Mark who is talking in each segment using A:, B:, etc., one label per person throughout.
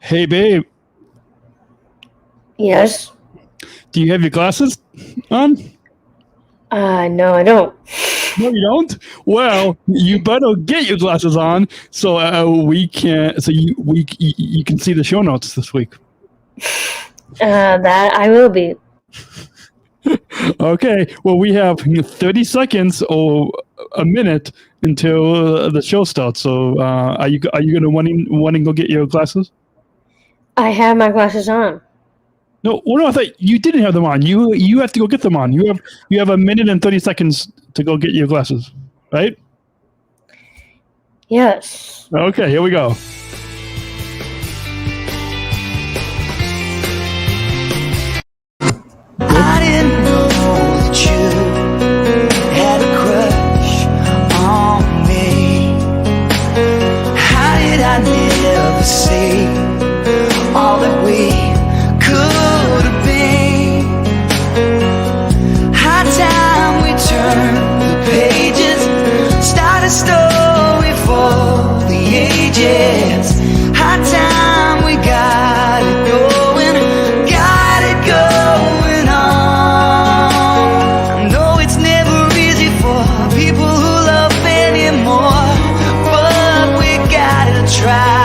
A: Hey, babe.
B: Yes.
A: Do you have your glasses on?
B: No, I don't.
A: No, you don't? Well, you better get your glasses on so you can see the show notes this week.
B: That I will be.
A: Okay. Well, we have 30 seconds or a minute until the show starts. So, are you gonna want to go get your glasses?
B: I have my glasses on.
A: No, I thought you didn't have them on. You have to go get them on. You have a minute and 30 seconds to go get your glasses, right?
B: Yes.
A: Okay, here we go.
C: I didn't know that you had a crush on me. How did I never see all that we could have been? High time we turned the pages, start a story for the ages. High time we got it going, got it going on. No, it's never easy for people who love anymore, but we gotta try.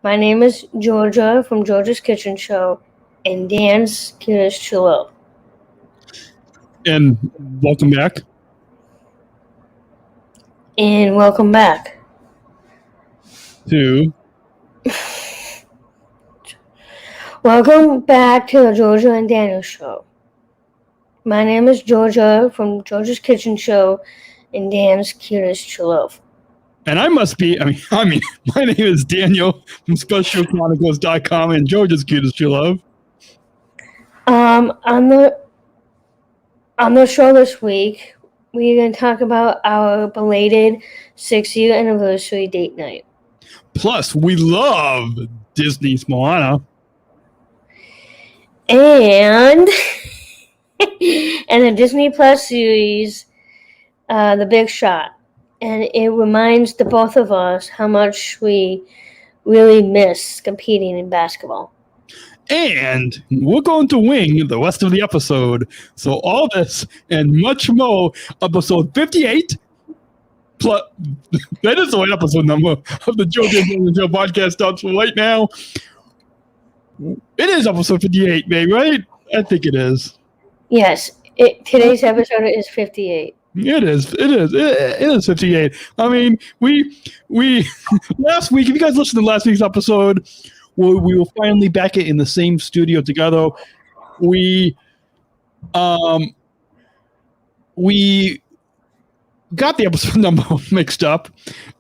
B: My name is Georgia from Georgia's Kitchen Show and Dan's Cutest True Love.
A: And welcome back.
B: And welcome back
A: to
B: Welcome back to the Georgia and Daniel Show. My name is Georgia from Georgia's Kitchen Show and Dan's Cutest True Love.
A: And I must be, my name is Daniel from Special Chronicles.com and Georgia's Cutest True Love.
B: On the show this week, we're going to talk about our belated 6-year anniversary date night.
A: Plus, we love Disney's Moana.
B: And the DisneyPlus Series, The Big Shot. And it reminds the both of us how much we really miss competing in basketball.
A: And we're going to wing the rest of the episode. So all this and much more, episode 58. Plus, that is the right episode number of the Georgia and Daniel Show podcast starts right now. It is episode 58, babe, right? I think it is.
B: Yes, today's episode is 58.
A: It is 58. I mean, we last week, if you guys listened to last week's episode, we were finally back in the same studio together. We got the episode number mixed up,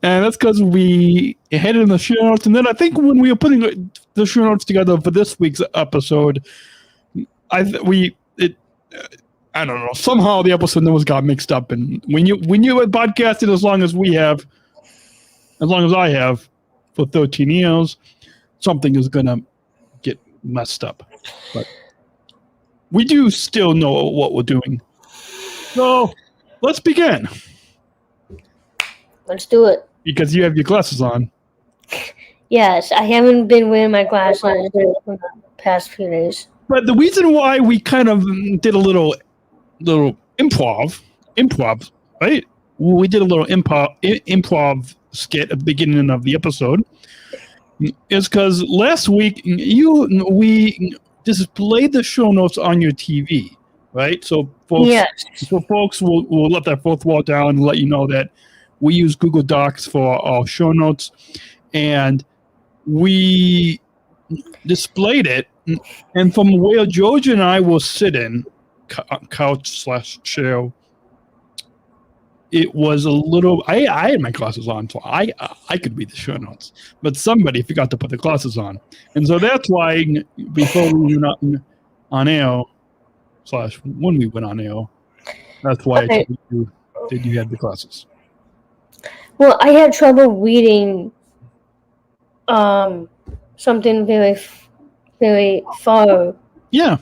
A: and that's because we had it in the show notes. And then I think when we were putting the show notes together for this week's episode, I don't know. Somehow the episode numbers got mixed up, and when you had podcasted as long as I have for 13 years, something is gonna get messed up. But we do still know what we're doing. So let's begin.
B: Let's do it.
A: Because you have your glasses on.
B: Yes, I haven't been wearing my glasses for the past few days.
A: But the reason why we kind of did a little improv, right? We did a little improv skit at the beginning of the episode. Is because last week we displayed the show notes on your TV, right? So folks will let that fourth wall down and let you know that we use Google Docs for our show notes, and we displayed it. And from where Georgia and I will sit in, couch/chair, it was a little. I had my glasses on, so I could read the show notes, but somebody forgot to put the glasses on, and so that's why before we went on air / when we went on air, that's why I told you that you had the glasses.
B: Well, I had trouble reading something very far
A: Yeah,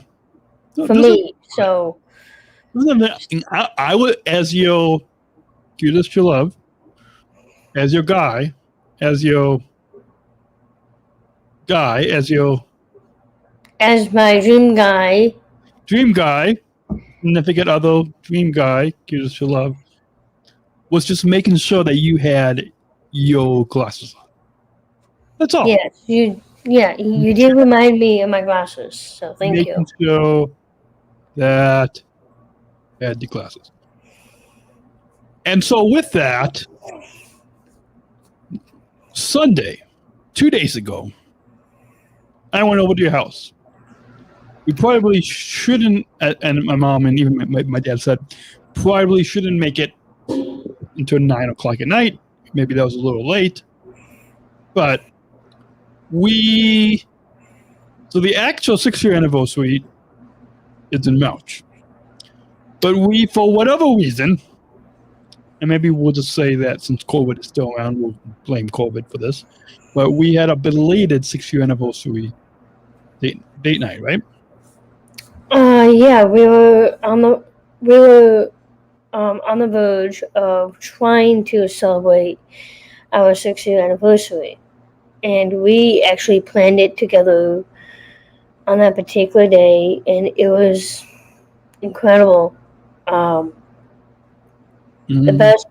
B: for me. So
A: I would, as your cutest to love, as your guy, as your
B: as my dream guy,
A: significant other, dream guy, cutest to love, was just making sure that you had your glasses on. That's all.
B: yes, you did remind me of my glasses. So thank you.
A: Making sure that you had the glasses. And so with that, Sunday, 2 days ago, I went over to your house. We probably shouldn't, and my mom and even my dad said, probably shouldn't make it until 9 o'clock at night. Maybe that was a little late. But so the actual 6-year anniversary is in March. But we, for whatever reason, and maybe we'll just say that since COVID is still around, we'll blame COVID for this, but we had a belated 6-year anniversary date night, right?
B: Yeah, we were on the verge of trying to celebrate our 6-year anniversary, and we actually planned it together on that particular day, and it was incredible. The best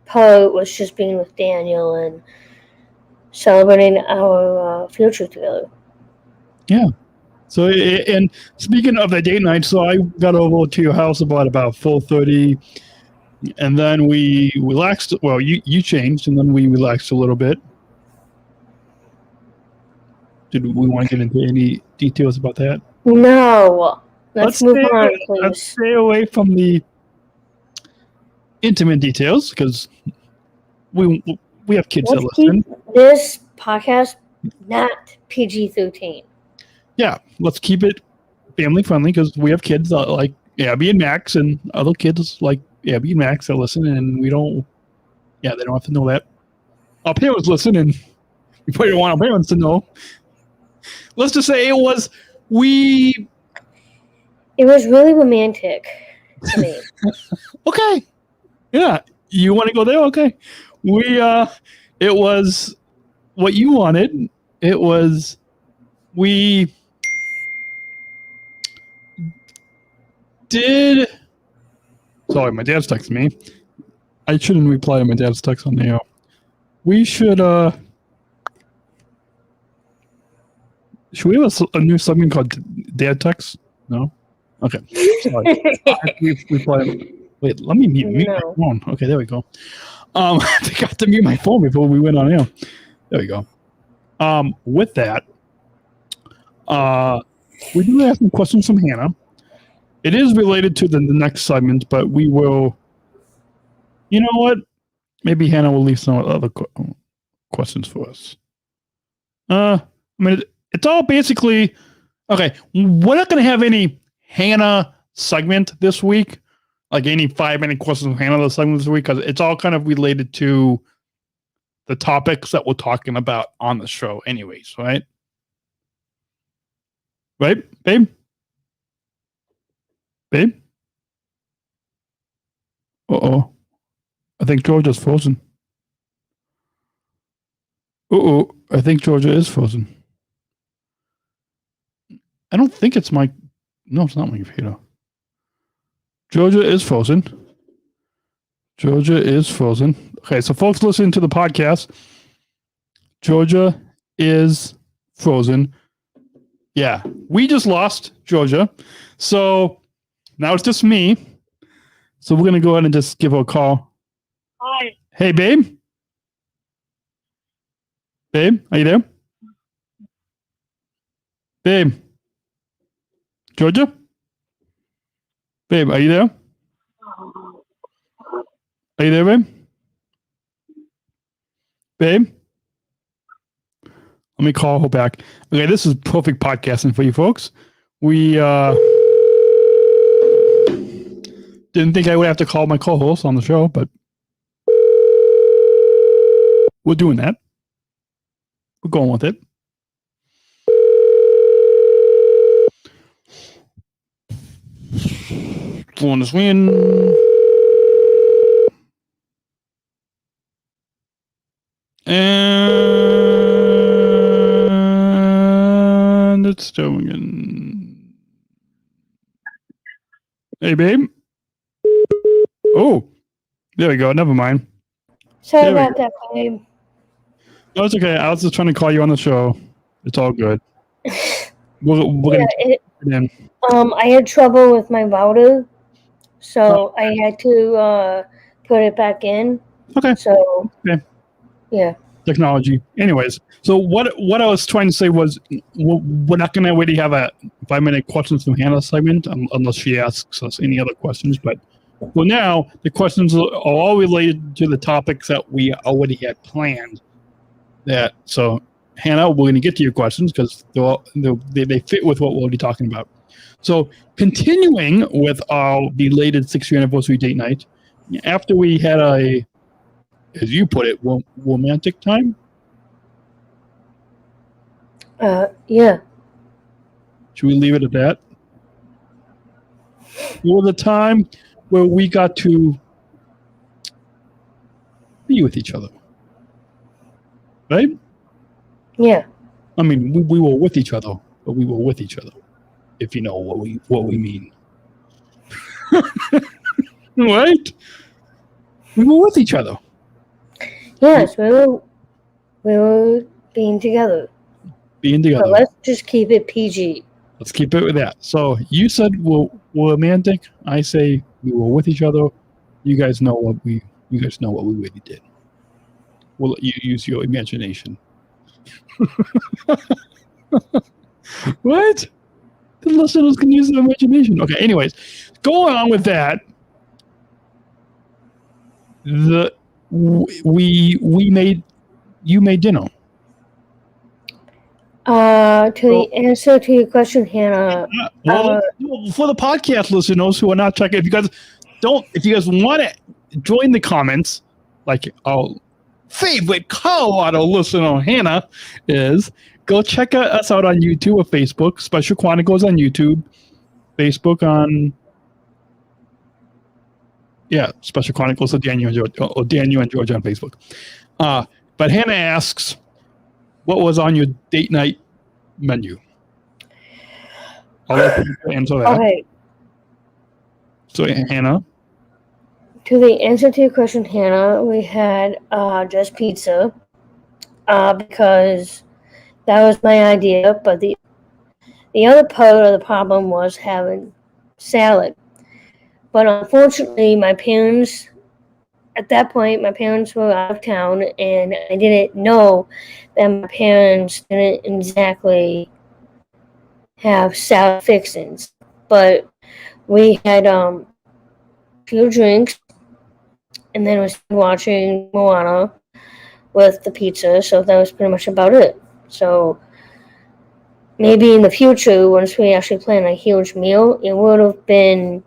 B: part was just being with Daniel and celebrating our future together.
A: Yeah. So, and speaking of the date night, so I got over to your house about 4:30, and then we relaxed. Well, you changed, and then we relaxed a little bit. Did we want to get into any details about that?
B: No. Let's move on, please.
A: Let's stay away from the intimate details because we have kids that listen.
B: Keep this podcast not PG-13.
A: Yeah, let's keep it family friendly because we have kids like Abby and Max and other kids like Abby and Max that listen, and we don't. Yeah, they don't have to know that. Our parents listen, and we probably don't want our parents to know. Let's just say it was really
B: romantic to me.
A: Okay. Yeah. You want to go there? Okay. It was what you wanted. It was, sorry, my dad's texting me. I shouldn't reply to my dad's text on the air. We should we have a new segment called Dad Text? No? Okay. Sorry. Wait, let me mute my phone. Okay, there we go. I forgot to mute my phone before we went on air. There we go. With that, we do have some questions from Hannah. It is related to the next segment, but we will. You know what? Maybe Hannah will leave some other questions for us. I mean, it's all basically okay. We're not going to have any Hannah segment this week, like any 5-minute questions from Hannah segment this week, because it's all kind of related to the topics that we're talking about on the show, anyways, right? Right, babe? Babe? Uh-oh. I think Georgia's frozen. Uh-oh. I think Georgia is frozen. I don't think it's my... No, it's not my computer. Georgia is frozen. Georgia is frozen. Okay, so folks listening to the podcast, Georgia is frozen. Yeah, we just lost Georgia. So now it's just me. So we're going to go ahead and just give her a call.
D: Hi.
A: Hey, babe. Babe, are you there? Babe. Georgia? Babe, are you there? Are you there, babe? Babe? Let me call her back. Okay, this is perfect podcasting for you folks. We didn't think I would have to call my co-host on the show, but we're doing that. We're going with it. Blowing this wind. And it's doing. Hey, babe. Oh, there we go. Never mind.
B: Sorry about that, babe.
A: No, it's okay. I was just trying to call you on the show. It's all good. We're gonna get it in.
B: I had trouble with my router, so I had to put it back in.
A: Okay.
B: So,
A: okay.
B: Yeah.
A: Technology. Anyways, so what I was trying to say was we're not going to really have a 5-minute questions from Hannah segment unless she asks us any other questions. But for now, the questions are all related to the topics that we already had planned. So, Hannah, we're going to get to your questions because they fit with what we're already talking about. So, continuing with our belated 6-year anniversary date night, after we had a, as you put it, romantic time?
B: Yeah.
A: Should we leave it at that? It was a time where we got to be with each other. Right?
B: Yeah.
A: I mean, we were with each other, but we were with each other, if you know what we mean. Right? We were with each other.
B: Yes, we were being together.
A: Being together.
B: But let's just keep it PG.
A: Let's keep it with that. So you said we're romantic. I say we were with each other. You guys know what we really did. We'll let you use your imagination. What? The listeners can use their imagination. Okay, anyways, going on with that. You made dinner.
B: The answer to your question, Hannah.
A: For the podcast listeners who are not checking, if you guys want to join the comments, like our favorite Colorado listener, Hannah, is, go check us out on YouTube or Facebook. Special Chronicles on YouTube, Facebook on. Yeah, Special Chronicles of Daniel and George, or Daniel and George on Facebook. But Hannah asks, what was on your date night menu? I'll let you answer that.
B: Okay.
A: So, Hannah?
B: To the answer to your question, Hannah, we had just pizza because that was my idea. But the other part of the problem was having salad. But unfortunately, at that point, my parents were out of town, and I didn't know that my parents didn't exactly have salad fixings. But we had a few drinks, and then we started watching Moana with the pizza, so that was pretty much about it. So maybe in the future, once we actually plan a huge meal, it would have been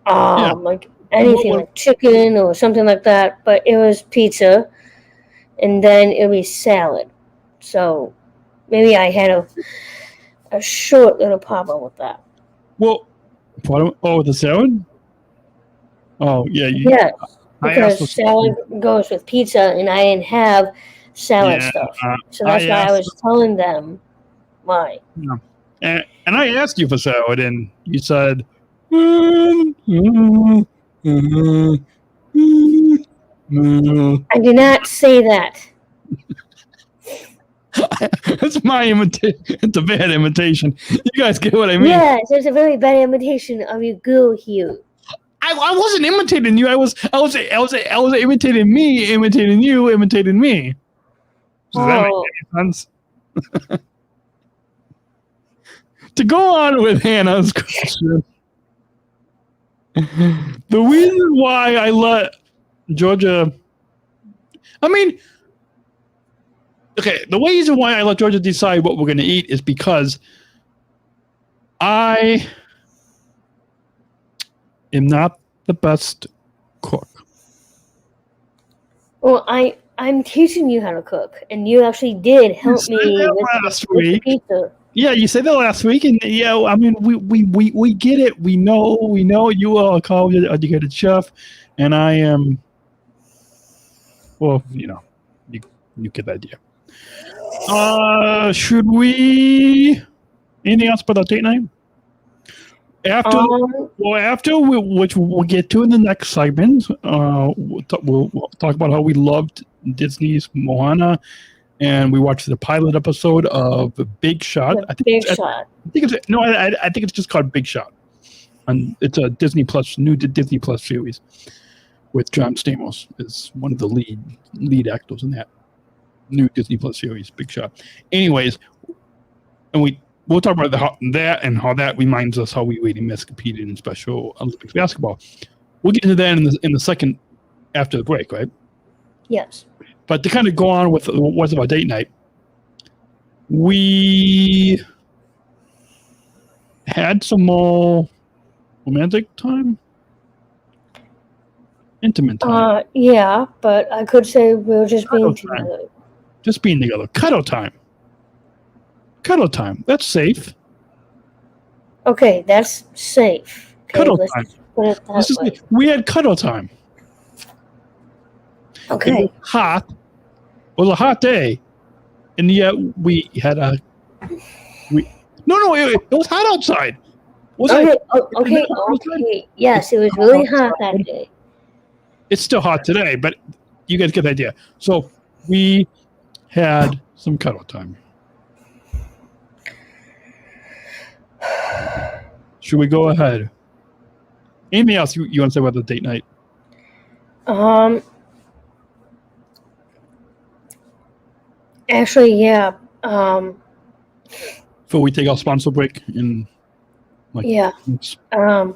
B: like anything like chicken or something like that, but it was pizza, and then it would be salad. So maybe I had a short little problem with that.
A: Well, the salad? Oh, yeah.
B: Yeah, because salad goes with pizza, and I didn't have salad stuff. So that's why I was telling them why.
A: Yeah. And I asked you for salad, and you said, I
B: did not say that.
A: That's my imitation. It's a bad imitation. You guys get what I mean?
B: Yes, it's a very bad imitation of your girl here.
A: I wasn't imitating you. I was imitating me, imitating you, imitating me. Does that make any sense? To go on with Hannah's question. The reason why I let Georgia, the reason why I let Georgia decide what we're going to eat is because I am not the best cook.
B: Well, I'm teaching you how to cook, and you actually did help me with the pizza.
A: Yeah, you said that last week, and we get it. We know you are a college educated chef, and I am. Well, you get the idea. Should we? Anything else about our date night? After which we'll get to in the next segment. We'll talk about how we loved Disney's Moana, and we watched the pilot episode of Big Shot. I think it's just called Big Shot, and it's a new Disney Plus series with John Stamos is one of the lead actors in that new Disney Plus series, Big Shot. Anyways, and we'll talk about that and how that reminds us how we really competed in Special Olympics basketball. We'll get into that in the second after the break, right?
B: Yes.
A: But to kind of go on with what's our date night, we had some more romantic time, intimate time.
B: Yeah, but I could say we were just being together.
A: Just being together. Cuddle time. Cuddle time. That's safe.
B: Okay, that's safe. Okay,
A: cuddle time.
B: Put it that way.
A: We had cuddle time.
B: Okay.
A: It was a hot day, and yet we had it was hot outside.
B: Okay. Yes, it was really hot that day.
A: It's still hot today, but you guys get the idea. So we had some cuddle time. Should we go ahead? Anything else you want to say about the date night?
B: Actually, yeah.
A: Before we take our sponsor break in
B: minutes. I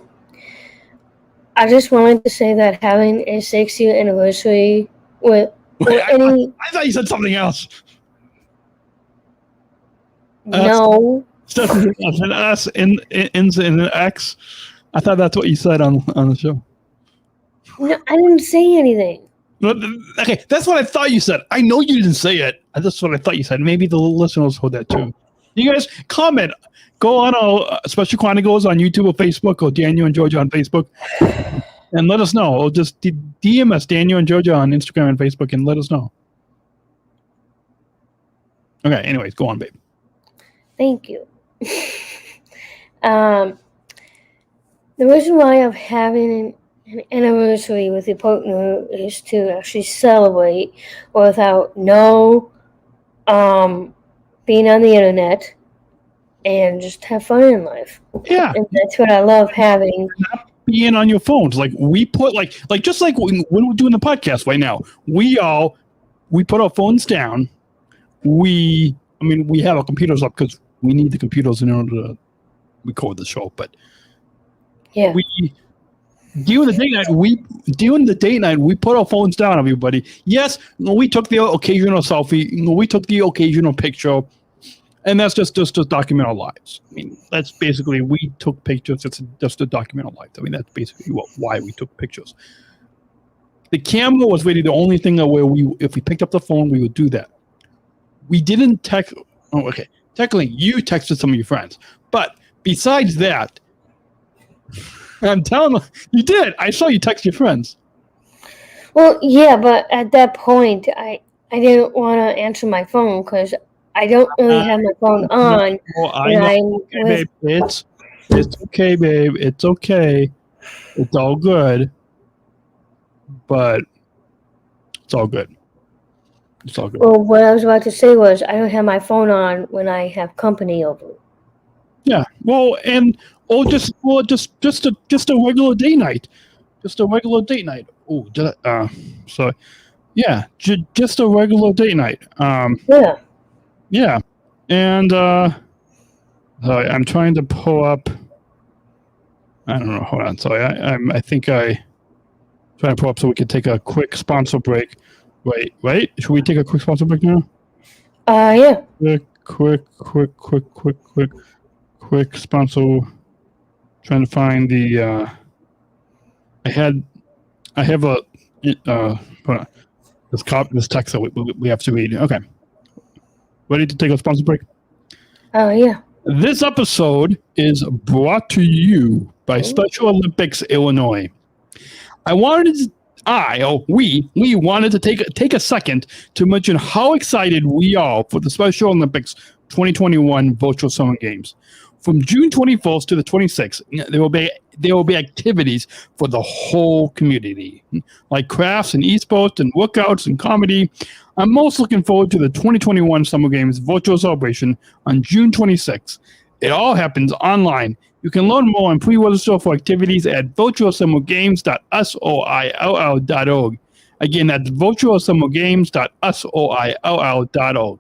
B: just wanted to say that having a 6-year anniversary with
A: I thought you said something else.
B: No.
A: Stuff an S ends in an X. I thought that's what you said on the show.
B: No, I didn't say anything.
A: Okay, that's what I thought you said. I know you didn't say it. That's what I thought you said. Maybe the listeners heard that too. You guys comment. Go on our Special Chronicles on YouTube or Facebook, or Daniel and Georgia on Facebook, and let us know. Or just DM us, Daniel and Georgia, on Instagram and Facebook, and let us know. Okay, anyways, go on, babe.
B: Thank you. The reason why I'm having an anniversary with your partner is to actually celebrate without being on the internet and just have fun in life.
A: Yeah.
B: And that's what I love having.
A: Not being on your phones. Like we put just like when we're doing the podcast right now, we put our phones down. We have our computers up because we need the computers in order to record the show, but
B: yeah,
A: during the date night, we put our phones down, everybody. Yes, we took the occasional selfie, we took the occasional picture, and that's just to document our lives. I mean, that's basically, we took pictures just to document our lives. I mean, that's basically why we took pictures. The camera was really the only thing that if we picked up the phone, we would do that. We didn't text. Oh, okay. Technically, you texted some of your friends, but besides that, I'm telling you, you did. I saw you text your friends.
B: Well, yeah, but at that point, I didn't want to answer my phone because I don't really have my phone on.
A: Well, I know. Okay, babe. It's okay, babe. It's okay. It's all good. But it's all good. It's all good.
B: Well, what I was about to say was I don't have my phone on when I have company over.
A: Yeah. Well, just a regular day night. Just a regular date night. Oh, so yeah, just a regular date night.
B: Yeah.
A: Yeah. And I'm trying to pull up I don't know. Hold on. So I think I trying to pull up so we could take a quick sponsor break. Wait. Should we take a quick sponsor break now?
B: Yeah.
A: Quick sponsor. Trying to find the. I have a. Hold on. This text that we have to read. Okay. Ready to take a sponsor break?
B: Yeah.
A: This episode is brought to you by Special Olympics Illinois. We wanted to take a second to mention how excited we are for the Special Olympics 2021 Virtual Summer Games. From June 21st to the 26th, there will be activities for the whole community, like crafts and esports and workouts and comedy. I'm most looking forward to the 2021 Summer Games virtual celebration on June 26th. It all happens online. You can learn more and pre-register for activities at virtualsummergames.soill.org. Again, that's virtualsummergames.soill.org.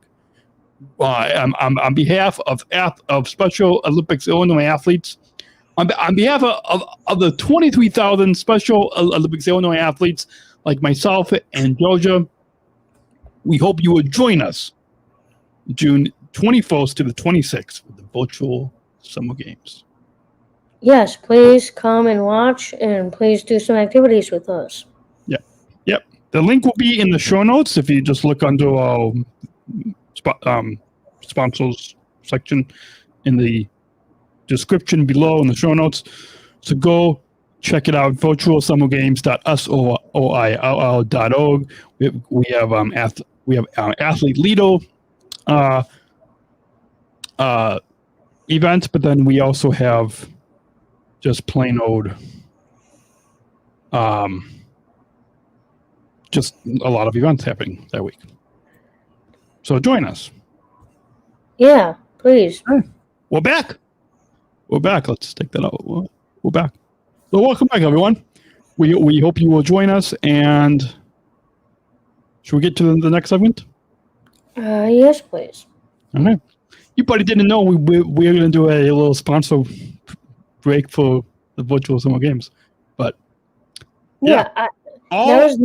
A: On behalf of Special Olympics Illinois athletes, on behalf of the 23,000 Special Olympics Illinois athletes like myself and Georgia, we hope you will join us June 21st to the 26th for the virtual Summer Games.
B: Yes, please come and watch, and please do some activities with us.
A: Yep. The link will be in the show notes if you just look under our sponsors section in the description below in the show notes. So go check it out, virtualsummergames.soill.org. We have athlete Lido events, but then we also have just plain old just a lot of events happening that week. So join us.
B: Yeah, please.
A: We're back. Let's take that out. We're back. So welcome back, everyone. We hope you will join us. And should we get to the next segment?
B: Yes, please.
A: Okay. You probably didn't know we're going to do a little sponsor break for the virtual Summer Games, but
B: yeah, that was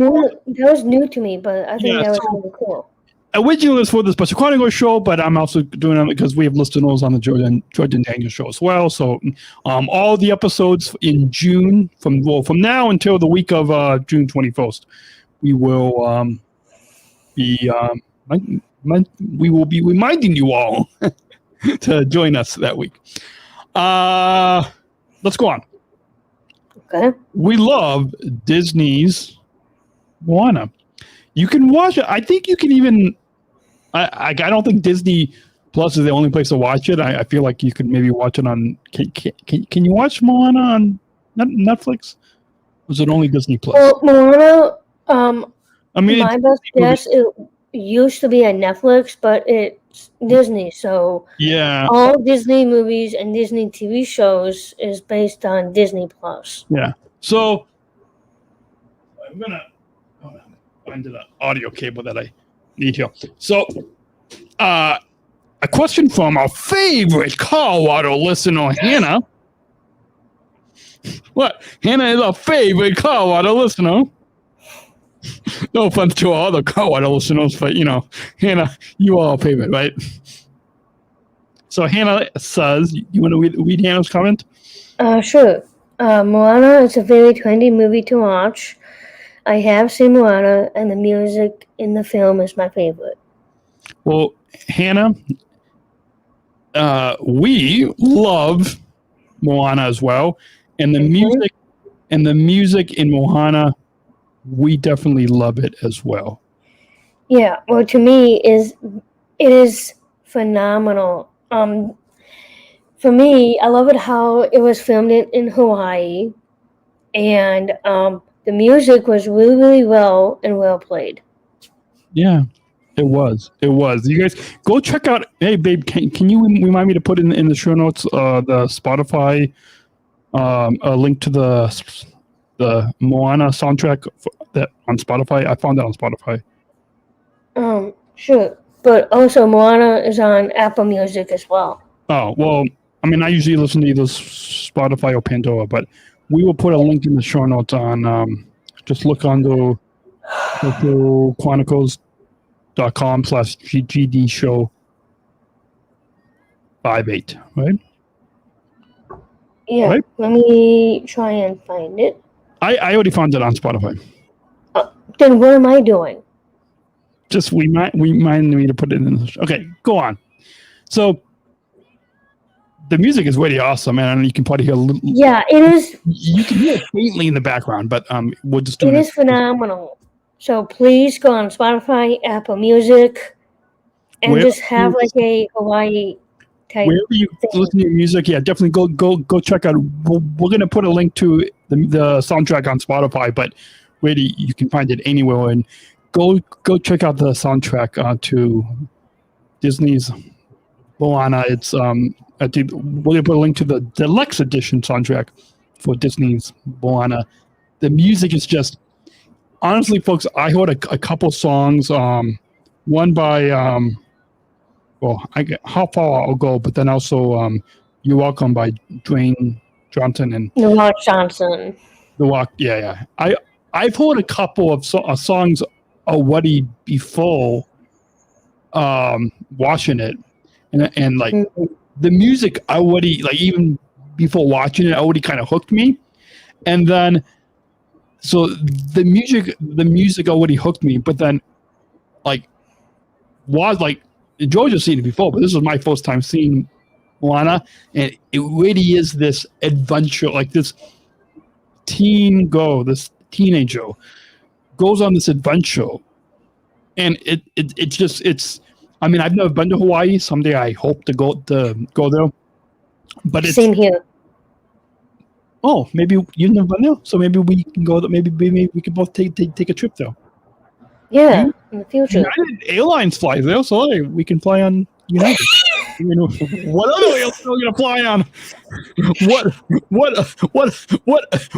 B: new to me, but I think that was really cool.
A: Originally it was for the Special Chronicles show, but I'm also doing it because we have listeners on the Jordan Daniel show as well. So all the episodes in June, from now until the week of June 21st, we will be reminding you all to join us that week. Let's go on.
B: Okay.
A: We love Disney's Moana. You can watch it. I think you can even. I don't think Disney Plus is the only place to watch it. I feel like you could maybe watch it on. Can you watch Moana on Netflix? Or is it only Disney Plus?
B: Well, Moana.
A: My
B: best guess, it used to be on Netflix, but it's Disney. So
A: yeah,
B: all Disney movies and Disney TV shows is based on Disney Plus.
A: Yeah. So I'm gonna find the audio cable that I need here. So, a question from our favorite Colorado listener, Hannah. What? Hannah is our favorite Colorado listener. No offense to our other Colorado listeners, but Hannah, you are our favorite, right? So Hannah says, you want to read Hannah's comment?
B: Sure. Moana is a very trendy movie to watch. I have seen Moana, and the music in the film is my favorite.
A: Well, Hannah, we love Moana as well, and the music in Moana, we definitely love it as well.
B: Yeah, well, to me, it is phenomenal. For me, I love it how it was filmed in Hawaii, and the music was really, really well played. Yeah,
A: it was. You guys go check out. Hey, babe, can you remind me to put in the show notes the Spotify a link to the Moana soundtrack that on Spotify? I found that on Spotify.
B: Sure, but also Moana is on Apple Music as well.
A: Oh well, I mean, I usually listen to either Spotify or Pandora, but we will put a link in the show notes on. Just look on the Special Chronicles.com/GD show 58, right?
B: Yeah.
A: Right?
B: Let me try and find it.
A: I already found it on Spotify.
B: Then what am I doing?
A: Just remind me to put it in the show. Okay, go on. So the music is really awesome, and you can probably hear a little.
B: Yeah, it is.
A: You can hear it faintly in the background, but we'll just do
B: It is phenomenal. So please go on Spotify, Apple Music, and just have like a Hawaii type.
A: Wherever you listen to your music, yeah, definitely go check out. We're gonna put a link to the soundtrack on Spotify, but really you can find it anywhere. And go check out the soundtrack to Disney's Moana. It's we're gonna put a link to the deluxe edition soundtrack for Disney's Moana. The music is just, honestly, folks, I heard a couple songs. One by How Far I'll Go, but then also You're Welcome by Dwayne Johnson and
B: The Rock Johnson.
A: The Rock. Yeah. I've heard a couple of songs already before watching it, and like the music already, like even before watching it, already kind of hooked me, and then so the music already hooked me, but then George has seen it before, but this was my first time seeing Moana, and it really is this adventure, like this this teenager goes on this adventure, and it's I mean, I've never been to Hawaii. Someday I hope to go there, but it's
B: Same here.
A: Oh, maybe you've never been there, so maybe we can go. Maybe we can both take a trip there.
B: Yeah, in the future.
A: United Airlines flies there, so we can fly on United. What other airline are we gonna fly on?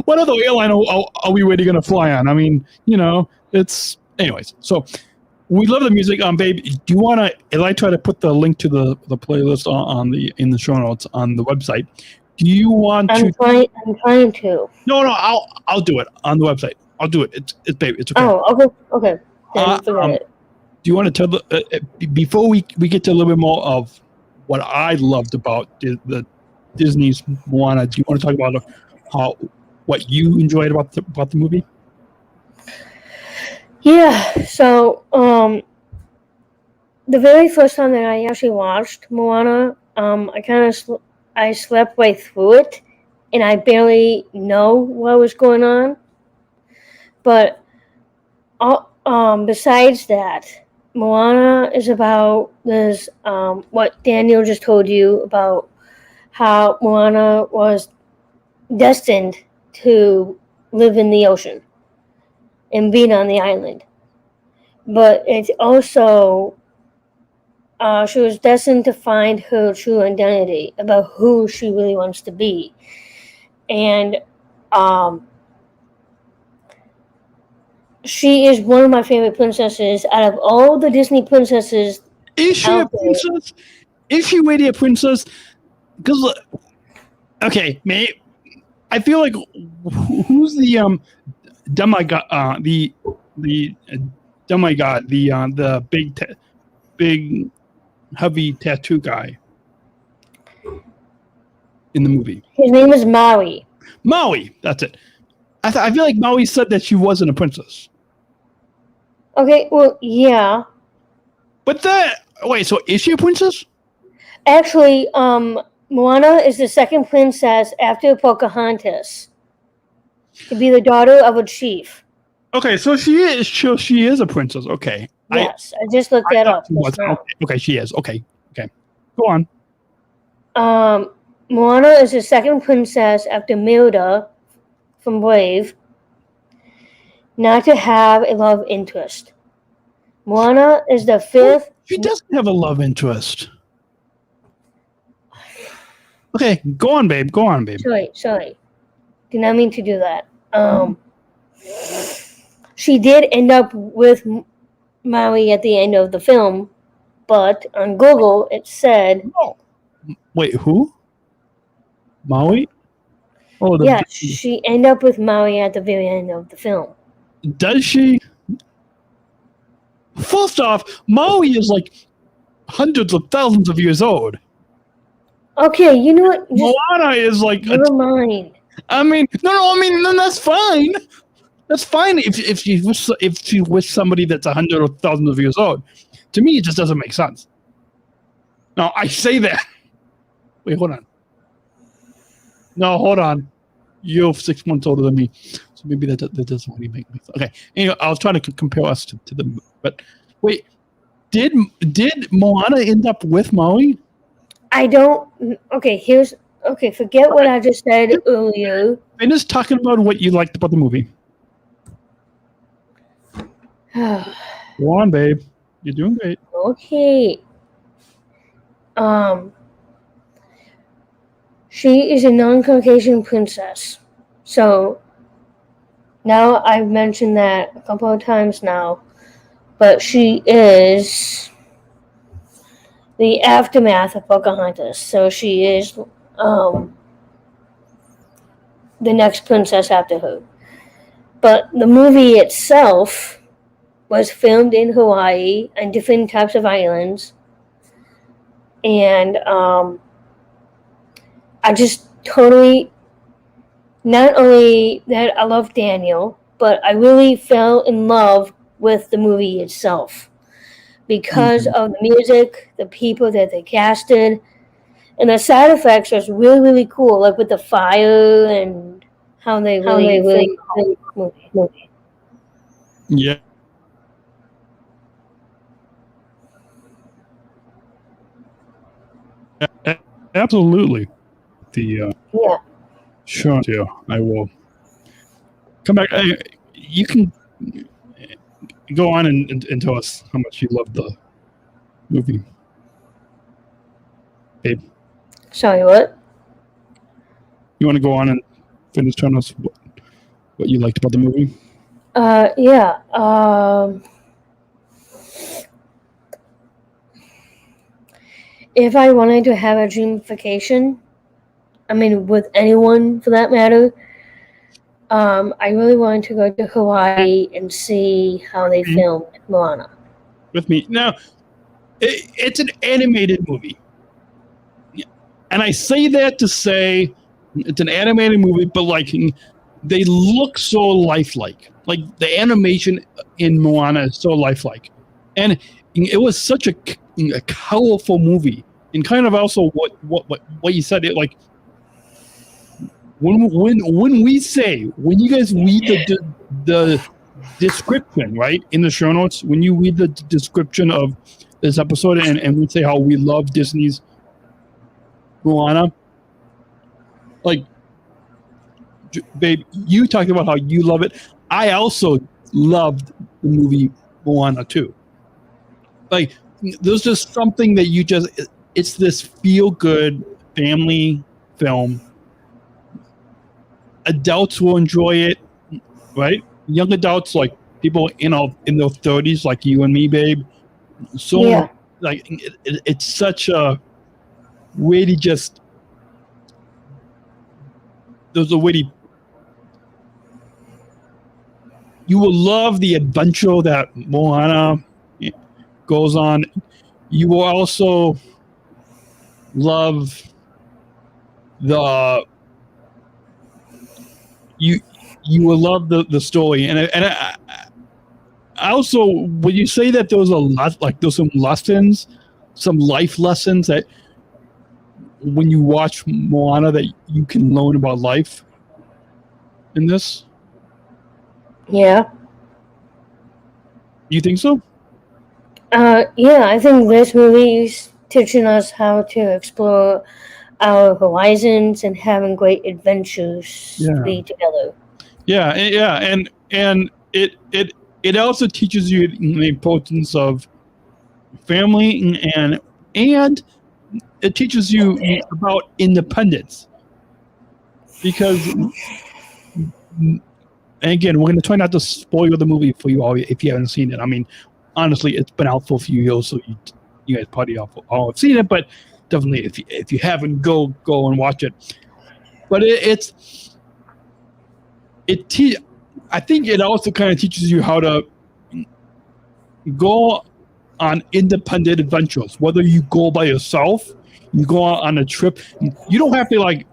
A: What other airline are we really gonna fly on? I mean, it's anyways. So we love the music. Babe, do you wanna? If I try to put the link to the playlist in the show notes on the website, do you want to?
B: I'm trying to.
A: No, I'll do it on the website. I'll do it. It's babe. It's okay.
B: Oh, okay. Then forget it.
A: Do you want to tell before we get to a little bit more of what I loved about the Disney's Moana? Do you want to talk about what you enjoyed about the movie?
B: Yeah. So, the very first time that I actually watched Moana, I slept right through it, and I barely know what was going on. But besides that, Moana is about this, what Daniel just told you about how Moana was destined to live in the ocean and being on the island. But it's also, she was destined to find her true identity about who she really wants to be. And she is one of my favorite princesses out of all the Disney princesses.
A: Is she a princess? Is she really a princess? Because, okay, mate, I feel like who's the demigod? The demigod, the big heavy tattoo guy in the movie.
B: His name is Maui.
A: Maui, that's it. I feel like Maui said that she wasn't a princess.
B: Okay, well, yeah.
A: But wait, so is she a princess?
B: Actually, Moana is the second princess after Pocahontas to be the daughter of a chief.
A: Okay, so she is a princess. Okay.
B: Yes, I just looked that up.
A: Okay, she is. Okay. Go on.
B: Moana is the second princess after Merida from Brave not to have a love interest. Moana is the fifth.
A: She doesn't have a love interest. Okay, go on, babe.
B: Sorry. Did not mean to do that. She did end up with Maui at the end of the film, but on Google it said...
A: Wait, who? Maui? Oh,
B: Yeah, she ended up with Maui at the very end of the film.
A: Does she? First off, Maui is like hundreds of thousands of years old.
B: Okay, you know what?
A: Moana is like.
B: Never mind.
A: I mean, no, that's fine. That's fine if she was somebody that's 100 or thousands of years old. To me, it just doesn't make sense. No, I say that. Wait, hold on. No, hold on. You're 6 months older than me, so maybe that doesn't really make me. Okay. Anyway, I was trying to compare us to them, but wait, did Moana end up with Maui?
B: I don't. Okay, forget what I just said earlier.
A: Finish talking about what you liked about the movie. Go on, babe. You're doing great.
B: Okay. She is a non-Caucasian princess. So now I've mentioned that a couple of times now, but she is the aftermath of Pocahontas. So she is the next princess after her. But the movie itself was filmed in Hawaii and different types of islands. And I just totally, not only that I love Daniel, but I really fell in love with the movie itself because of the music, the people that they casted, and the side effects was really, really cool, like with the fire and how they really movie.
A: Yeah. Absolutely. Yeah. Sure. Yeah, I will come back. You can go on and tell us how much you love the movie, babe.
B: Sorry, what?
A: You want to go on and finish telling us what you liked about the movie?
B: Yeah. If I wanted to have a dream vacation, I mean, with anyone for that matter, I really wanted to go to Hawaii and see how they filmed Moana.
A: With me. Now, it's an animated movie. And I say that to say it's an animated movie, but like they look so lifelike. Like the animation in Moana is so lifelike. And it was such a colorful movie. And kind of also what you said, it like when you guys read the description, right, in the show notes, when you read the description of this episode and we say how we love Disney's Moana, like, babe, you talked about how you love it. I also loved the movie Moana too. Like, there's just something that it's this feel-good family film. Adults will enjoy it, right? Young adults, like people in their 30s, like you and me, babe. So, yeah. Like, it's such a way to just. There's a way to. You will love the adventure that Moana goes on. You will also love you will love the story, and I also, would you say that there was a lot, like there's some lessons, some life lessons that when you watch Moana that you can learn about life in this?
B: Yeah.
A: You think so?
B: Yeah, I think this movie is teaching us how to explore our horizons and having great adventures to be together.
A: Yeah, and it also teaches you the importance of family and it teaches you about independence, because again, we're going to try not to spoil the movie for you all if you haven't seen it. I mean, honestly, it's been out for a few years, so you guys probably all have seen it, but definitely if you haven't, go and watch it. But I think it also kind of teaches you how to go on independent adventures. Whether you go by yourself, you go on a trip. You don't have to like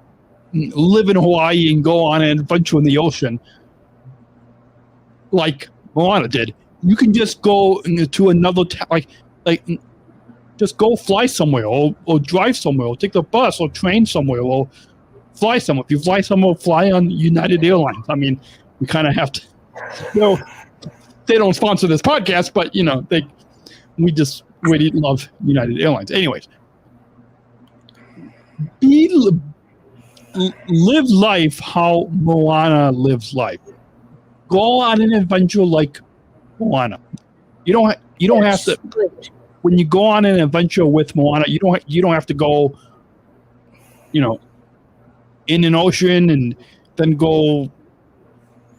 A: live in Hawaii and go on an adventure in the ocean like Moana did. You can just go to another just go fly somewhere or drive somewhere or take the bus or train somewhere or fly somewhere. If you fly somewhere, fly on United Airlines. I mean, we kind of have to, they don't sponsor this podcast, but we just really love United Airlines. Anyways, live life how Moana lives life. Go on an adventure like Moana. You don't have to. When you go on an adventure with Moana, you don't have to go, in an ocean and then go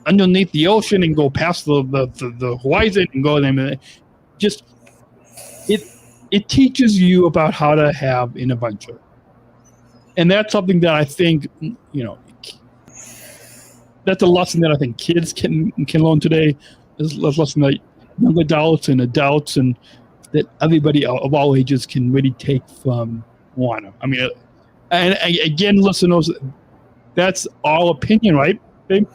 A: underneath the ocean and go past the horizon and go there. Just it teaches you about how to have an adventure, and that's something that I think that's a lesson that I think kids can learn today. Is a lesson that young adults and that everybody of all ages can really take from Moana. I mean, and again, listeners, that's our opinion, right, babe?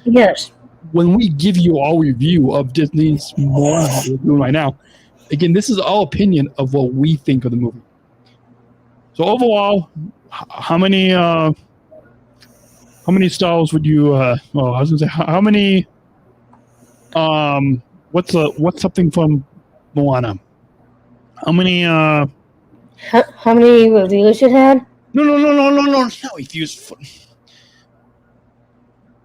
B: Yes.
A: When we give you our review of Disney's Moana we're doing right now, again, this is our opinion of what we think of the movie. So overall, how many stars would you? I was gonna say how many. What's something from Moana? How many?
B: How many reviews it had?
A: No. Reviews.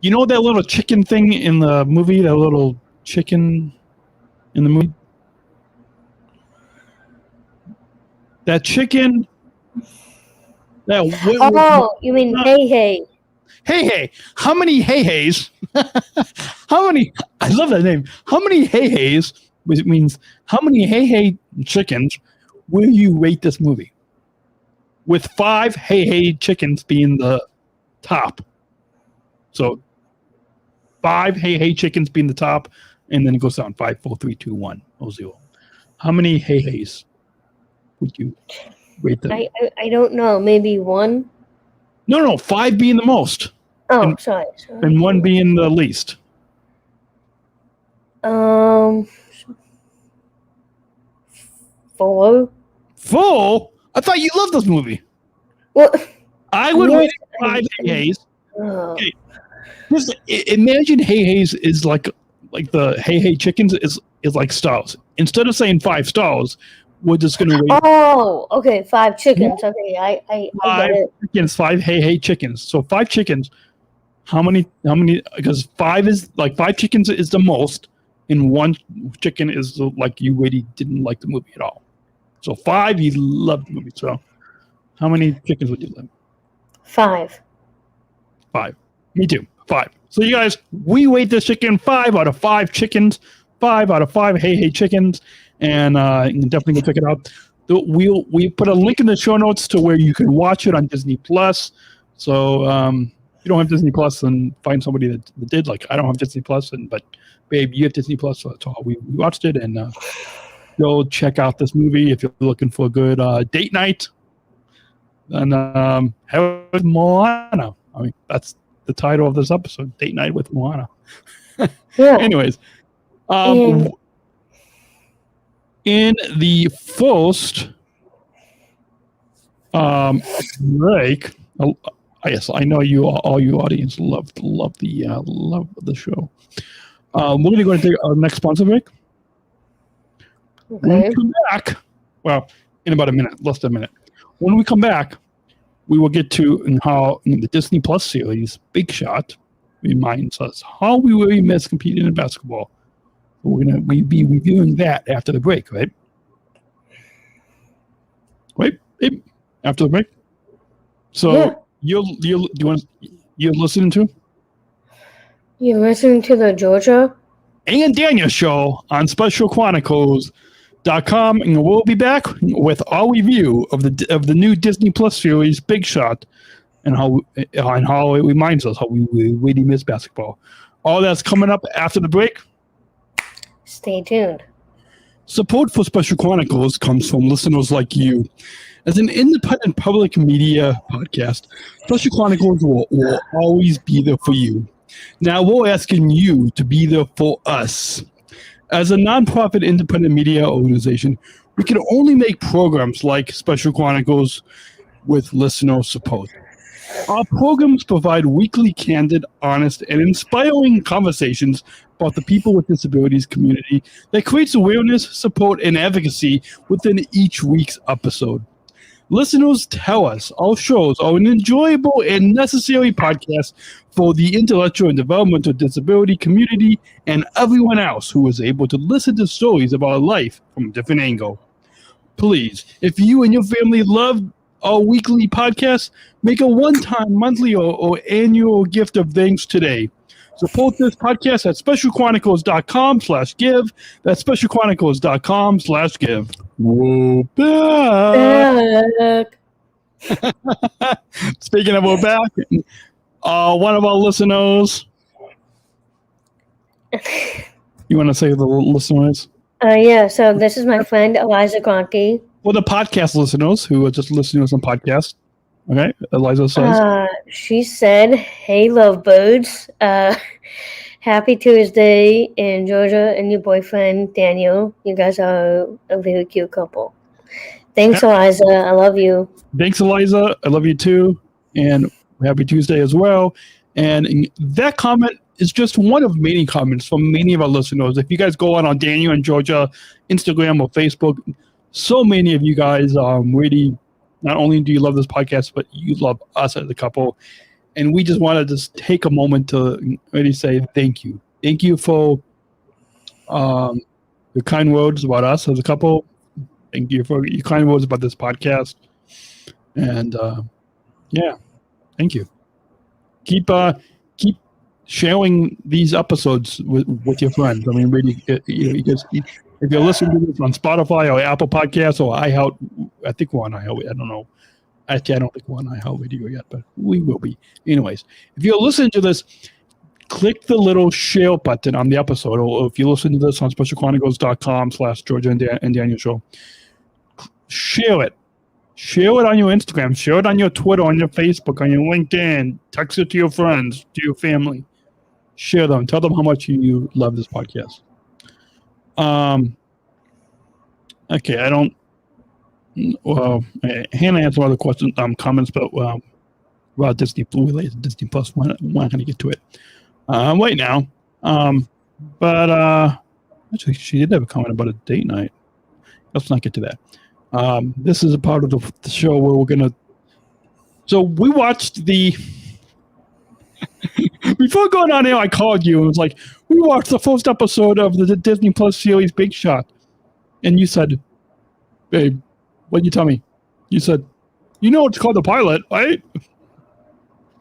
A: You know that little chicken thing in the movie? That little chicken in the movie? That chicken.
B: You mean Hey?
A: Hey. How many Hey-Heys? How many? I love that name. How many Hey-Heys, which means how many Hey chickens, will you rate this movie? With 5 Hey chickens being the top. So 5 Hey chickens being the top, and then it goes down 5, 4, 3, 2, 1, 0. How many Hey would you rate them?
B: I don't know. Maybe 1?
A: No. 5 being the most.
B: Oh, sorry.
A: And 1 being the least.
B: 4.
A: 4? I thought you loved this movie.
B: Well,
A: I would rate it 5 Hey-Heys.
B: Oh.
A: Okay. Just imagine Hey-Heys is like the Hey chickens is like stars. Instead of saying 5 stars, we're just going to rate.
B: Oh, okay. 5 chickens. Okay, I get it.
A: Chickens, 5 Hey chickens. So 5 chickens. How many? Because 5 chickens is the most, and 1 chicken is like you really didn't like the movie at all. So 5, you loved the movie. So how many chickens would you live?
B: 5.
A: 5. Me too. 5. So you guys, we rate this chicken 5 out of 5 chickens. 5 out of 5 Hey chickens, and you can definitely go check it out. We put a link in the show notes to where you can watch it on DisneyPlus. So if you don't have DisneyPlus, then find somebody that did. Like I don't have DisneyPlus, but babe, you have DisneyPlus, so that's all. We watched it, and go check out this movie if you're looking for a good date night. And have Moana. I mean, that's the title of this episode: Date Night with Moana.
B: Yeah.
A: Anyways, in the first break, yes, I know all you audience love the show. We're going to go and take our next sponsor break.
B: Okay.
A: When we come back, well, in about a minute, less than a minute. When we come back, we will get to how the DisneyPlus series Big Shot reminds us how we really miss competing in basketball. We'll be reviewing that after the break, right? Right? After the break. So
B: yeah.
A: you're listening to?
B: You're listening to the Georgia
A: and Daniel show on Special Chronicles.com, and we'll be back with our review of the new DisneyPlus series Big Shot. and how it reminds us how we really miss basketball. All that's coming up after the break.
B: Stay tuned.
A: Support for Special Chronicles comes from listeners like you. As an independent public media podcast, Special Chronicles will always be there for you. Now we're asking you to be there for us. As a nonprofit independent media organization, we can only make programs like Special Chronicles with listener support. Our programs provide weekly, candid, honest, and inspiring conversations about the people with disabilities community that creates awareness, support, and advocacy within each week's episode. Listeners tell us our shows are an enjoyable and necessary podcast for the intellectual and developmental disability community and everyone else who is able to listen to stories about life from a different angle. Please, if you and your family love our weekly podcast, make a one-time, monthly, or annual gift of thanks today. Support this podcast at specialchronicles.com/give. That's specialchronicles.com/give. We're back. Speaking of we're back, one of our listeners. You want to say the listeners?
B: Yeah, so this is my friend Eliza Gronke.
A: For the podcast listeners who are just listening to some podcast, okay? Eliza says.
B: She said, "Hey, lovebirds. Happy Tuesday, and Georgia and your boyfriend Daniel. You guys are a very cute couple. Thanks, Eliza. I love you."
A: Thanks, Eliza. I love you too, and happy Tuesday as well. And that comment is just one of many comments from many of our listeners. If you guys go on Daniel and Georgia Instagram or Facebook, so many of you guys really, not only do you love this podcast, but you love us as a couple. And we just want to just take a moment to really say thank you. Thank you for your kind words about us as a couple. Thank you for your kind words about this podcast. And yeah, thank you. Keep sharing these episodes with your friends. I mean, really, because if you're listening to this on Spotify or Apple Podcasts or I think we're on iHeart. I don't know. Actually, I don't think we're on iHeartRadio yet, but we will be. Anyways, if you're listening to this, click the little share button on the episode, or if you listen to this on specialchronicles.com/Georgia and Daniel Show, share it. Share it on your Instagram. Share it on your Twitter, on your Facebook, on your LinkedIn. Text it to your friends, to your family. Share them. Tell them how much you love this podcast. Okay, I don't. Well, Hannah had some other questions, comments, but about Disney related to Disney Plus. We're not going to get to it right now. But actually, she did have a comment about a date night. Let's not get to that. This is a part of the show where we're going to. So we watched the. Before going on air, I called you and was like, "We watched the first episode of the DisneyPlus Series Big Shot," and you said, "Babe, what did you tell me?" You said, "You know it's called the pilot, right?"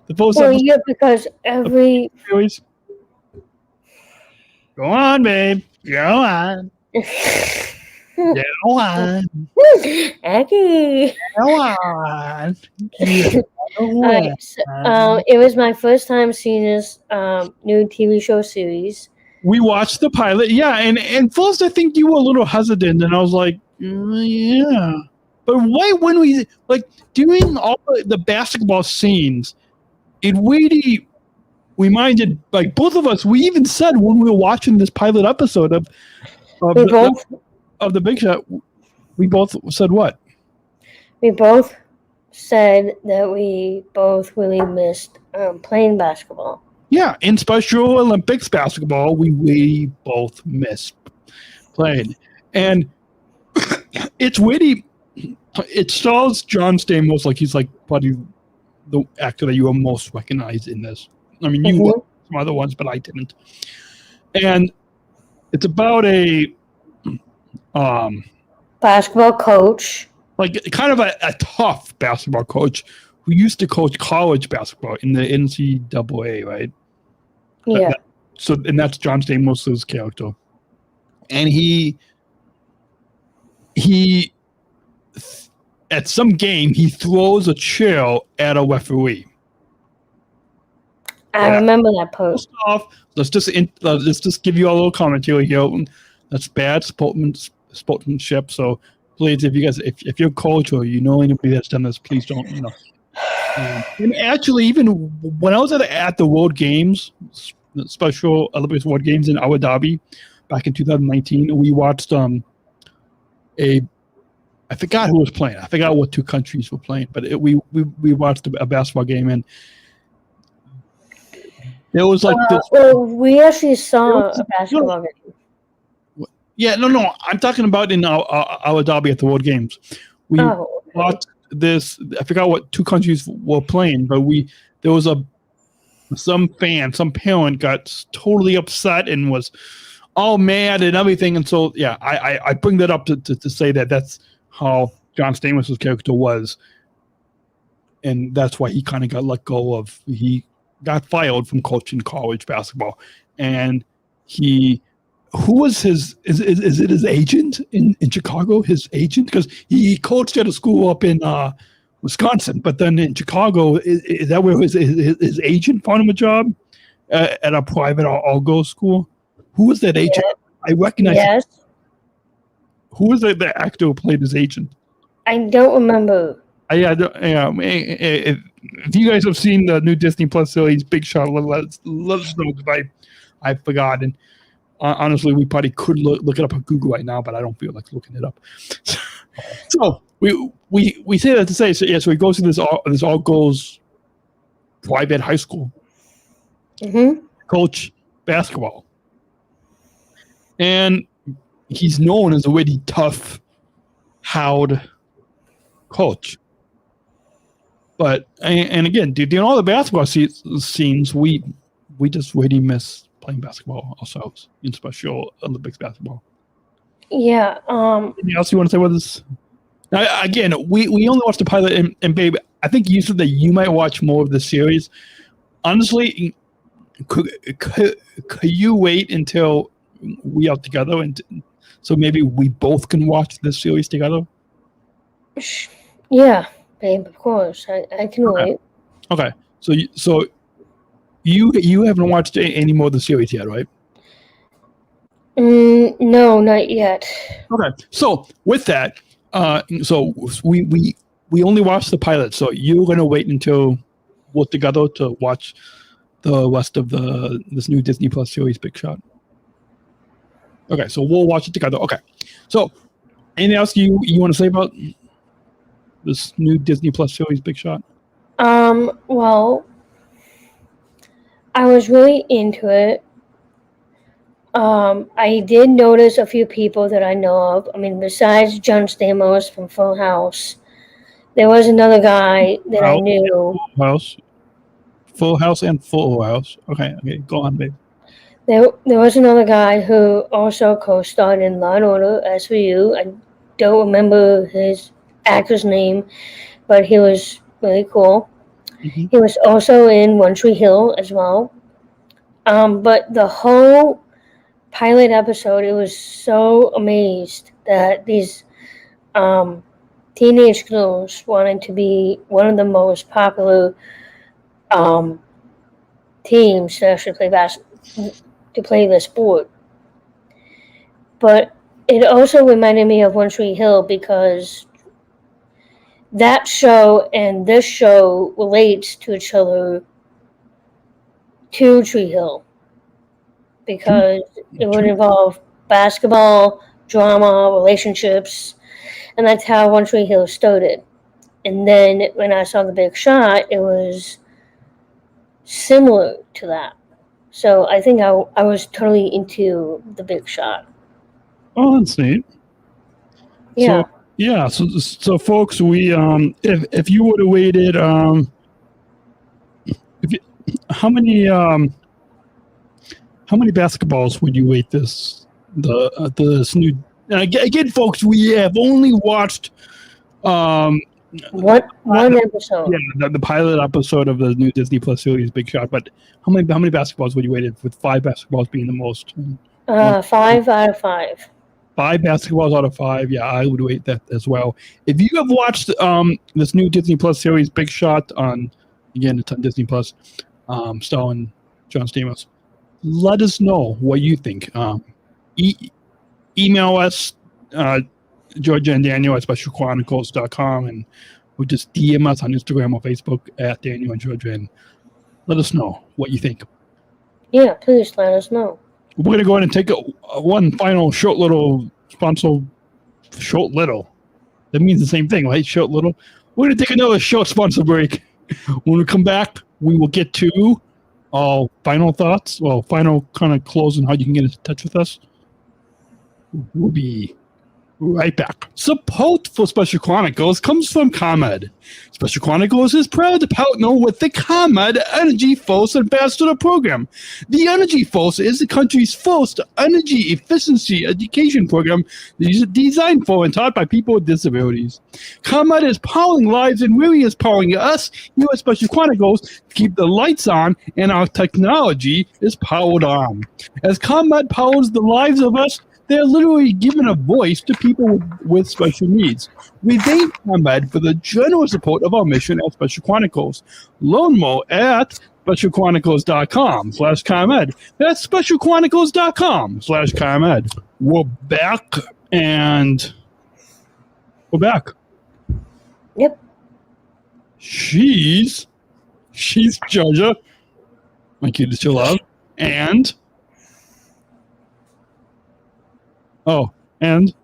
A: The first episode.
B: Yeah, because every
A: series. Go on, babe. Go on. Go on.
B: Aggie.
A: Go on.
B: Alright, so, it was my first time seeing this new TV show series.
A: We watched the pilot, yeah, and first I think you were a little hesitant, and I was like, yeah. But why when we, like, doing all the basketball scenes, it really reminded, like, both of us, we even said when we were watching this pilot episode of the Big Shot, we both said what?
B: We both said that we both really missed playing basketball.
A: Yeah, in Special Olympics basketball, we both miss playing. And it's really, it stars John Stamos like he's like probably the actor that you are most recognized in this. I mean, you were some other ones, but I didn't. And it's about a
B: basketball coach.
A: Like kind of a tough basketball coach who used to coach college basketball in the NCAA, right?
B: Yeah.
A: And that's John Stamos' character. And he at some game, he throws a chair at a referee.
B: I remember that post.
A: First off, let's just give you a little commentary here. That's bad sportsmanship. So please, if you're a coach or you know anybody that's done this, please don't. And actually, even when I was at the World Games, the Special Olympics World Games in Abu Dhabi back in 2019, we watched I forgot who was playing. I forgot what two countries were playing, but we watched a basketball game, and it was like this.
B: Well, we actually saw a basketball game.
A: Yeah, no. I'm talking about in Abu Dhabi at the World Games. We watched this. I forgot what two countries were playing, but there was some parent got totally upset and was all mad and everything. And so, yeah, I bring that up to say that's how John Stamos' character was. And that's why he kind of got let go of. He got fired from coaching college basketball. And who was is it his agent in Chicago? His agent? Because he coached at a school up in Wisconsin, but then in Chicago, is that where his agent found him a job at a private all-girls school? Who was that agent? I recognize.
B: Yes.
A: Who was the actor who played his agent?
B: I don't remember.
A: If you guys have seen the new DisneyPlus Series Big Shot, let us know, because I forgot. And honestly, we probably could look it up on Google right now, but I don't feel like looking it up. So we say that to say, so he goes to this all girls private high school, coach basketball, and he's known as a really tough, howled coach. But and again, during all the basketball scenes, we just really miss playing basketball ourselves in Special Olympics basketball.
B: Yeah.
A: Anything else you want to say about this? Now, again, we only watched the pilot, and babe, I think you said that you might watch more of the series. Honestly, could you wait until we are together, and so maybe we both can watch this series together?
B: Yeah, babe, of course. I can wait.
A: Okay. So you haven't watched any more of the series yet, right?
B: No, not yet.
A: Okay. So with that, so we only watched the pilot. So you're gonna wait until we're together to watch the rest of this new DisneyPlus Series Big Shot. Okay, so we'll watch it together. Okay. So anything else you want to say about this new DisneyPlus Series Big Shot?
B: Well, I was really into it. I did notice a few people that I know of. I mean, besides John Stamos from Full House, there was another guy that I knew.
A: Full House and Full House. Okay, go on, babe.
B: There was another guy who also co-starred in Law & Order SVU. I don't remember his actor's name, but he was really cool. Mm-hmm. He was also in One Tree Hill as well. But the whole pilot episode, it was so amazed that these teenage girls wanted to be one of the most popular teams to actually play the sport. But it also reminded me of One Tree Hill, because that show and this show relates to each other to Tree Hill, because it would involve basketball, drama, relationships, and that's how One Tree Hill started. And then when I saw The Big Shot, it was similar to that. So I think I was totally into The Big Shot.
A: Oh, that's neat.
B: Yeah.
A: So folks, we if you would have waited, how many basketballs would you wait this new? Again, folks, we have only watched
B: one episode.
A: Yeah, the pilot episode of the new DisneyPlus Series Big Shot. But how many basketballs would you wait, with 5 basketballs being the most?
B: 5 out of 5.
A: 5 basketballs out of 5. Yeah, I would wait that as well. If you have watched this new DisneyPlus Series Big Shot it's on Disney Plus, starring John Stamos. Let us know what you think. Email us, Georgia and Daniel at specialchronicles.com, and or just DM us on Instagram or Facebook at Daniel and Georgia, and let us know what you think.
B: Yeah, please let us know.
A: We're going to go ahead and take one final short little sponsor. Short little. That means the same thing, right? Short little. We're going to take another short sponsor break. When we come back, we will get to our final thoughts, well, final kind of close on how you can get in touch with us. We'll be right back. Support for Special Chronicles comes from ComEd. Special Chronicles is proud to partner with the ComEd Energy Force Ambassador Program. The Energy Force is the country's first energy efficiency education program designed for and taught by people with disabilities. ComEd is powering lives and really is powering us here at Special Chronicles to keep the lights on and our technology is powered on. As ComEd powers the lives of us, they're literally giving a voice to people with special needs. We thank ComEd for the generous support of our mission at Special Chronicles. Learn more at specialchronicles.com/ComEd. That's specialchronicles.com/ComEd. We're back, and we're back.
B: Yep.
A: She's Georgia, my cutest to love, and and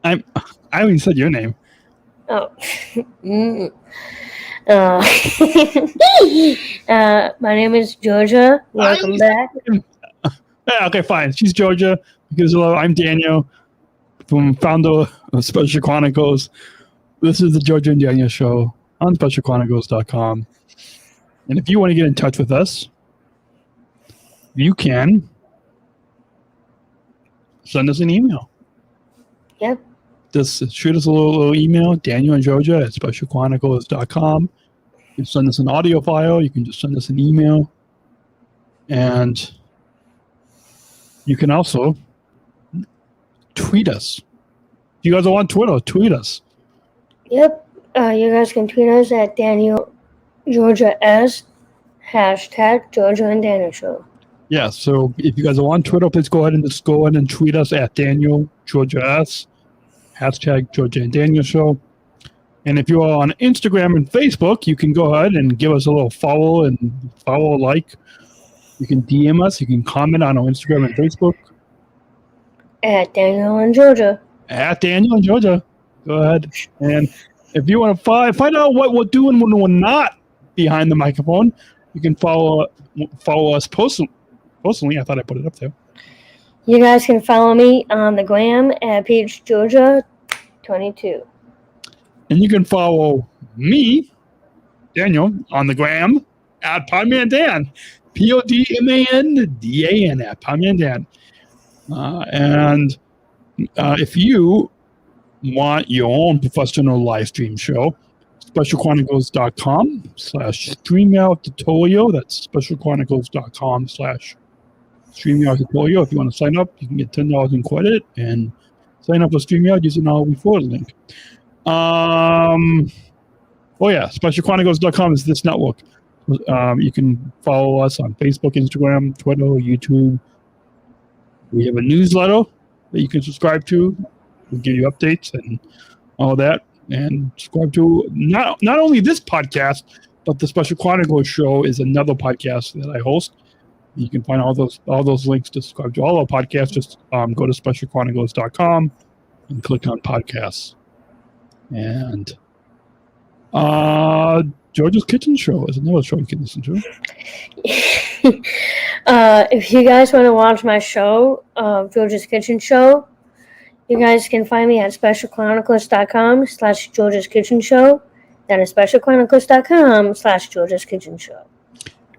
A: I haven't said your name.
B: Oh. My name is Georgia. Welcome back.
A: Yeah, okay, fine. She's Georgia. Because I'm Daniel, founder of Special Chronicles. This is the Georgia and Daniel Show on specialchronicles.com. And if you want to get in touch with us, you can send us an email.
B: Yep.
A: Just shoot us a little email, Daniel and Georgia at specialchronicles.com. You can send us an audio file. You can just send us an email. And you can also tweet us. If you guys are on Twitter, tweet us.
B: Yep. You guys can tweet us at Daniel Georgia S. # Georgia and Daniel Show.
A: Yeah, so if you guys are on Twitter, please go ahead and tweet us at Daniel Georgia S. # Georgia and Daniel Show. And if you are on Instagram and Facebook, you can go ahead and give us a little follow, like. You can DM us. You can comment on our Instagram and Facebook.
B: At Daniel and Georgia.
A: At Daniel and Georgia. Go ahead. And if you want to find out what we're doing when we're not behind the microphone, you can follow us personally. I thought I put it up there.
B: You guys can follow me on the gram at PageGeorgia22.
A: And you can follow me, Daniel, on the gram at PodmanDan. PodmanDan at PodmanDan. And if you want your own professional live stream show, specialchronicles.com/StreamYard tutorial. That's specialchronicles.com/StreamYard tutorial. If you want to sign up, you can get $10 in credit and sign up for StreamYard using our referral link. Specialchronicles.com is this network. You can follow us on Facebook, Instagram, Twitter, YouTube. We have a newsletter that you can subscribe to. We'll give you updates and all that. And subscribe to not only this podcast, but the Special Chronicles Show is another podcast that I host. You can find all those links to subscribe to all our podcasts. Just go to specialchronicles.com and click on podcasts. And Georgia's Kitchen Show is another show you can listen to.
B: If you guys want to watch my show, Georgia's Kitchen Show, you guys can find me at specialchronicles.com/Georgia's Kitchen Show. That is specialchronicles.com/Georgia's Kitchen Show.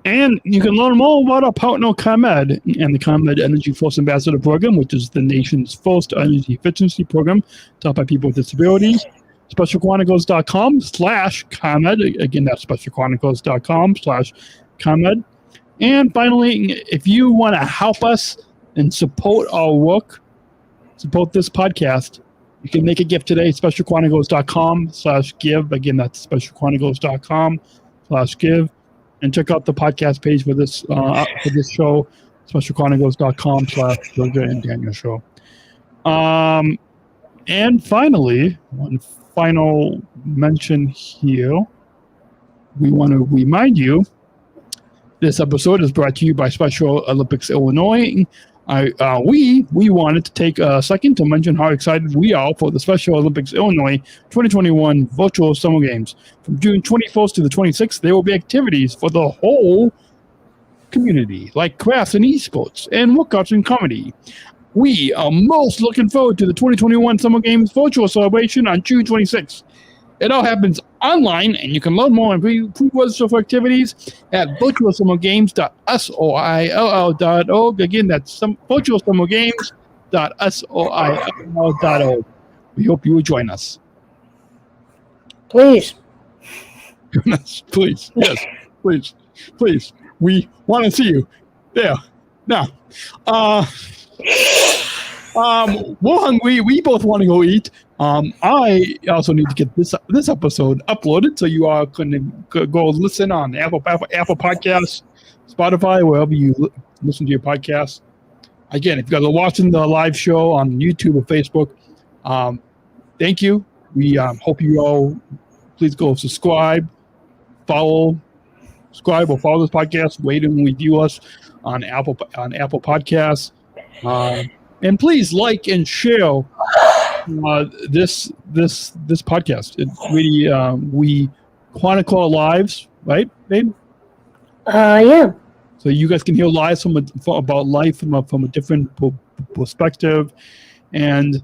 A: And you can learn more about our partner ComEd and the ComEd Energy Force Ambassador Program, which is the nation's first energy efficiency program taught by people with disabilities. specialchronicles.com/ComEd. Again, that's specialchronicles.com/ComEd. And finally, if you want to help us and support our work, support this podcast, you can make a gift today, specialchronicles.com/give. Again, that's specialchronicles.com/give. DisneyPlus.com/give, and check out the podcast page for this show, SpecialChronicles.com/Georgia and Daniel Show. And finally, one final mention here. We want to remind you this episode is brought to you by Special Olympics Illinois. We wanted to take a second to mention how excited we are for the Special Olympics Illinois 2021 Virtual Summer Games. From June 21st to the 26th, there will be activities for the whole community, like crafts and esports, and workouts and comedy. We are most looking forward to the 2021 Summer Games virtual celebration on June 26th. It all happens online, and you can learn more and pre-register for activities at virtualsummergames.soill.org. Again, that's virtualsummergames.soill.org. We hope you will join us.
B: Please.
A: Please. Yes, please. Please. We want to see you there. Now, we're hungry. We both want to go eat. I also need to get this episode uploaded, so you all can go listen on Apple Podcasts, Spotify, wherever you listen to your podcasts. Again, if you guys are watching the live show on YouTube or Facebook, thank you. We hope you all please go subscribe or follow this podcast, rate and review us on Apple Podcasts, and please like and share this podcast. It really we chronicle our lives, right, babe?
B: Yeah.
A: So you guys can hear lives about life from a different perspective, and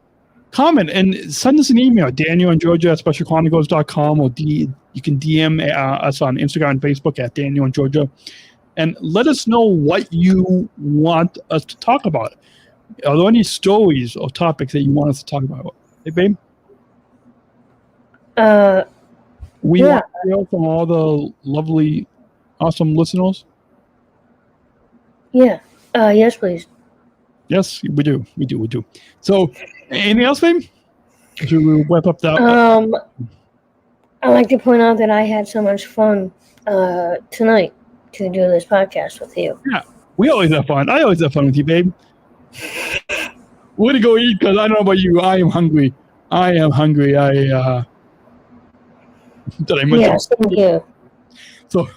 A: comment and send us an email, Daniel and Georgia at specialchronicles.com, or you can DM us on Instagram and Facebook at Daniel and Georgia, and let us know what you want us to talk about. Are there any stories or topics that you want us to talk about? Hey, babe? We want to hear from all the lovely, awesome listeners.
B: Yeah. Yes, please.
A: Yes, we do. We do. So, anything else, babe? Should we wrap up that?
B: I'd like to point out that I had so much fun tonight to do this podcast with you.
A: Yeah, we always have fun. I always have fun with you, babe. We're going to go eat because I don't know about you. I am hungry. Did I mention?
B: Yes, thank you.
A: So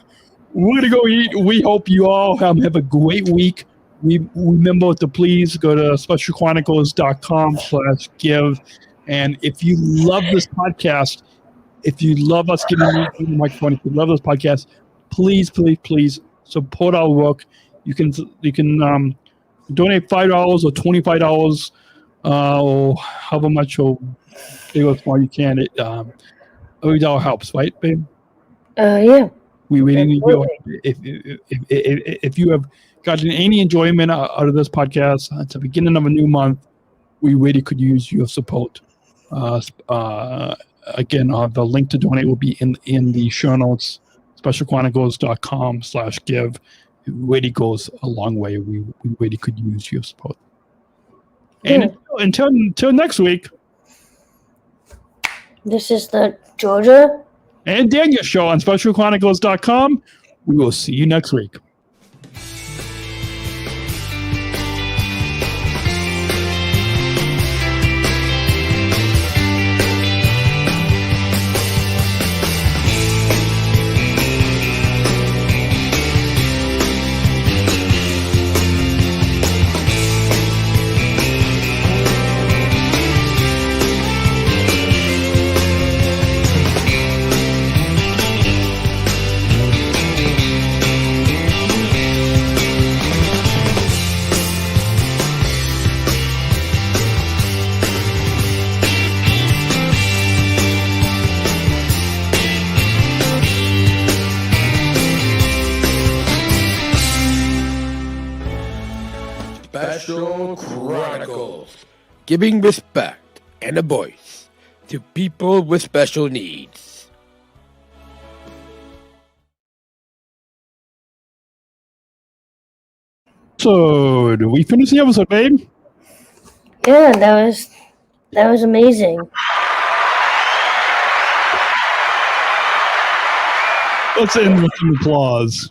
A: we're going to go eat. We hope you all have a great week. Remember to please go to specialchronicles.com/give. And if you love this podcast, if you love us getting on the microphone, if you love this podcast, please support our work. You can donate $5 or $25 or however much or big or small you can. Every dollar helps, right, babe?
B: Yeah.
A: We really need you. If you have gotten any enjoyment out of this podcast at the beginning of a new month, we really could use your support. Again, the link to donate will be in the show notes, specialchronicles.com/give. It really goes a long way. We really could use your support. And until next week,
B: this is the Georgia
A: and Daniel Show on specialchronicles.com. We will see you next week.
D: Special Chronicles, giving respect and a voice to people with special needs.
A: So, do we finish the episode, babe?
B: Yeah, that was amazing.
A: Let's end with some applause.